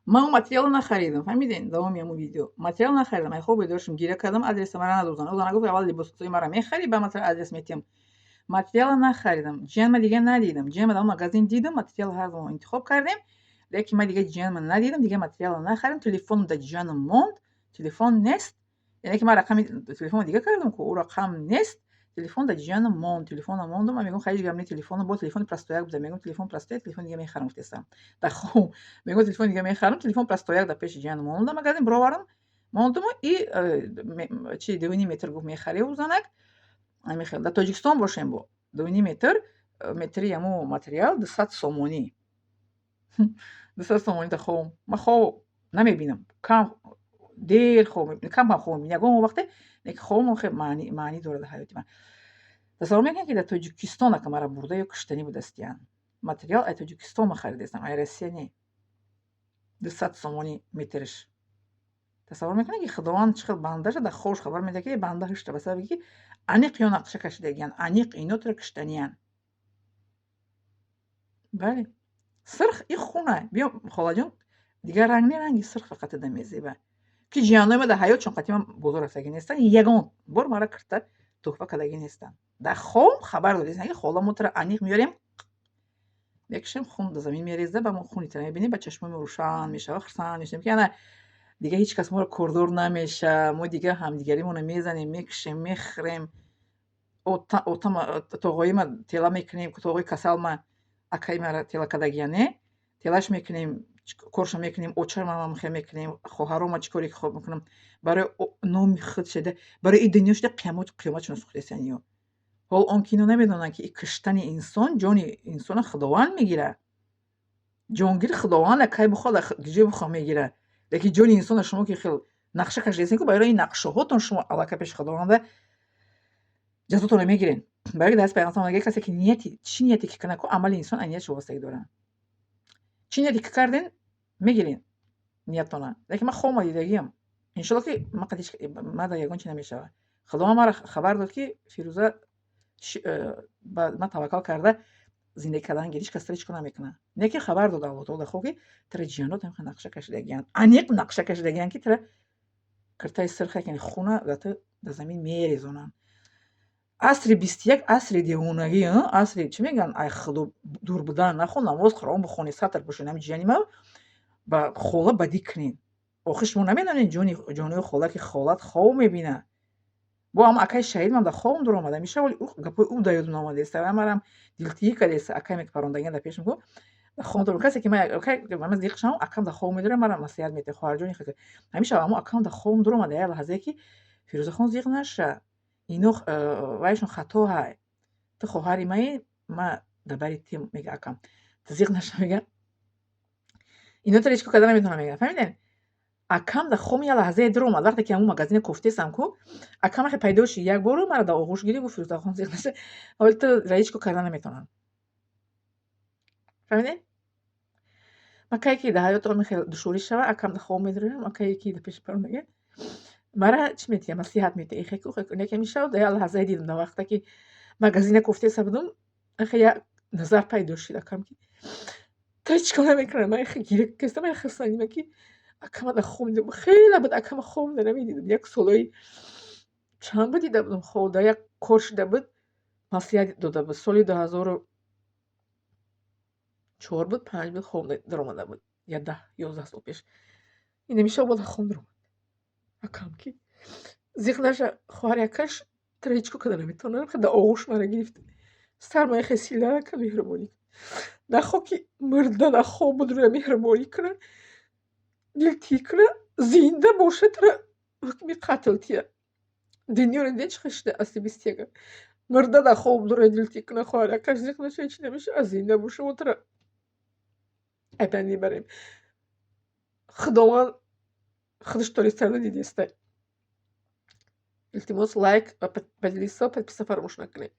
ман материал нахаридам, фаҳмидин давоми ҳамун видео. Материал нахаридам, хоб бедор шудам, гиря кардам, адреса маро надозан. Ӯ зана гуфт аввал либосии маро мехарӣ, баъд материал адрес метиҳам. Материала нахаридам, джинма дига надидам. Джинма дар он магазин дидам, материал ҳардумон интихоб кардем, лекин ман дига джинма надидам, дига материала нахаридам. Телефонам дар ҷиҳанам монд, телефон нест. Яъне ки ман рақами телефони дига кардам ку ӯ рақам нест. Телефон дар ҷиҳанам монд, телефонам монду. Ман мегӯям хай ҷигарам телефонам бо телефони простояк буда. Мегӯям телефон простояк, телефони дига мехарам гуфтестам. Дар хоб мегӯям телефони дига мехарам, телефон простояк дар пеши ҷиҳанам монд дар магазин бировардам. Мондуму и чи 2,5 метр гуфт мехарӣ ӯ занак. Мехел дар Тоҷикистон бошем бо 2,5 метр, метри ҳамун материал 200 сомонӣ. 200 сомонӣ дар хоб. Ман хоб намебинам. Кам дер хоб мебинам. Кам хоб мебинам. Ягон вақте лекин хобам хеле маънӣ дорад дар ҳаёти ман. Тасаввур мекунед ки дар Тоҷикистон ака мара бурда ё киштанӣ будастиян. Материал ай Тоҷикистон ман харидестам, ай Россия не. 200 сомонӣ метрш. Тасаввур мекунед ки худованд чӣ хел бандаша дар хобш хабар медиҳад ки банда ҳишта ба сабаби ки аниқ ё нақша кашидагиян, аниқ инотро киштаниян. Бале. Сирх и хуна. Биё холаҷон дигар ранг не, ранги сирх фақат ада мезеба. Ки ҷиҳаннои ма дар ҳаётшон қати ман бозор рафтагӣ нестанд, ягон бор мара кирта туҳфа кардагӣ нестанд. Дар хоб хабар додистанд ки хола мо тира аниқ меорем, мекушем, хун дар замин мереза, ба мо хуни тира мебинем, ба чашмои мо рӯшан мешава, хурсанд мешавем ки ана дига ҳеҷ кас моро кордор намеша, мо дига ҳамдигаримонро мезанем, мекушем, мехӯрем. Тоғоима тела мекунем, тоғои касалма акаи мара тела кардагиян не. Телаш мекунем, коршо мекунем, очаро хел мекунем, хоҳарома чӣ коре ки хоб мекунам. Барои номи худ шуда, барои ин дунё шуда қиёматшон сӯхтастанд ё. Ҳол он ки инҳо намедонанд ки киштани инсон, ҷони инсона худованд мегира. Ҷонгир худованд акай бихоҳад дар ҷои бихоҳ мегира. Лекин ҷони инсона шумо ки хел нақша кашидастед ку барои ин нақшаҳотон шумо аллакай пеши худованда ҷазотонро мегирен. Барои дар ҳадиси пайғамбар саллаллоҳу алайҳи ва саллам касе ки нияти чӣ нияте ки кунад ку амали инсон аз ният вобастагӣ дорад. Чӣ нияте ки карден мегирен ниятона. Лекин ман хобам дидагиам. Иншоалло ки ман дар ягон чӣ намешава. Худованд маро хабар дод ки Фирӯза ба ман таваккал карда зиндагӣ кардан гириш кас тира чӣ кор намекунад. Не ки хабар дод Аллоҳ таоло дар хоб ки тира ҷиҳанот ҳамин нақша кашидагиянд. Аниқ нақша кашидагиянд ки тира киртаи сирха яъне хуна дар замин мерезонанд. Асри 21 асри девонагӣ, асри чӣ мегӯян, ай худо дур будан, нахон намоз Қуръон бихонӣ, сатр пӯшӣ, ҳамин ҷияни ма ба хола бадӣ кунед. Охир шумо намедонед ҷониҳои хола ки холат хоб мебинад. Бо ҳам акаи шаҳидам дар хобам дуромада меша, вале гапои ӯ дар ёдам наомадест. Марам дилтиӣ кардест, акаеме ки паррондагиам дар пешам ку дар хобам дуром. Касе ки ман зиқ шавам, акам дар хобам медорад, маро насиҳат метавад. Хоҳарҷони хеле ҳамеша аммо акам дар хобам дуромада як лаҳзае ки Фирӯзахон зиқ наша. Ино вайшон хато ҳай. Ту хоҳари маи, ма дар бари ти мега акам. Ту зиқ наша мега. Ино тира ҳеҷ кор карда наметавонам мега. Фаҳмидем? Акам дар хобам як лаҳзае дуромад. Вақте ки ҳамун магазине кофтестам ку, акам вақте пайдо шуд як бору маро дар оғӯш гирифт гуфт Фирӯзахон зиқ наша. Вале туро ҳеҷ кор карда наметавонам. Фаҳмидем? Ман кае ки дар ҳаётам хеле душворӣ шава, акам дар хобам медорам, акае ки дар пеши паррондагиам мара чӣ метиҳад, насиҳат метиҳад. Эхе ку неке мешавад, як лаҳзае дидам дар вақте ки магазине кофтеста будам, эхе як назар пайдо шуд акам ки ту чӣ кор намекунам. Ман эхе гиря кардам, эхе хурсандидам ки акама дар хоб дидам. Хеле буд акама хобам намедидам. Як солои чанд буд дида будам хоб, дар як кор шуда буд, масиҳат дода буд. Соли 2004 буд, 5 буд хоб даромада буд. Я 10-11 сол пеш. Ин намешавад бо дар хоб даромад. Акам ки зиқ наша, хоҳари акаш тира ҳеҷ кор карда наметавонад. Дар оғӯш маро гирифт. Сарма эхе сила акам меҳрубонӣ. Нахоҳ ки мурда дар хоб буд рӯя меҳрубонӣ кунад, дилтиӣ кунад, зинда бошад, тира ҳукми қатл тия. Дунёро дидед чӣ хел шуда асри 21. Мурда дар хоб рӯя дилтиӣ кунад, хоҳари акаш зиқ наша, ҳеҷ намешавад. Зинда боша, мо тира айбан мебарем. Худованд худаш донистанда дидеста. Илтимос лайк ва поделиться, подписаться фаромӯш накунед.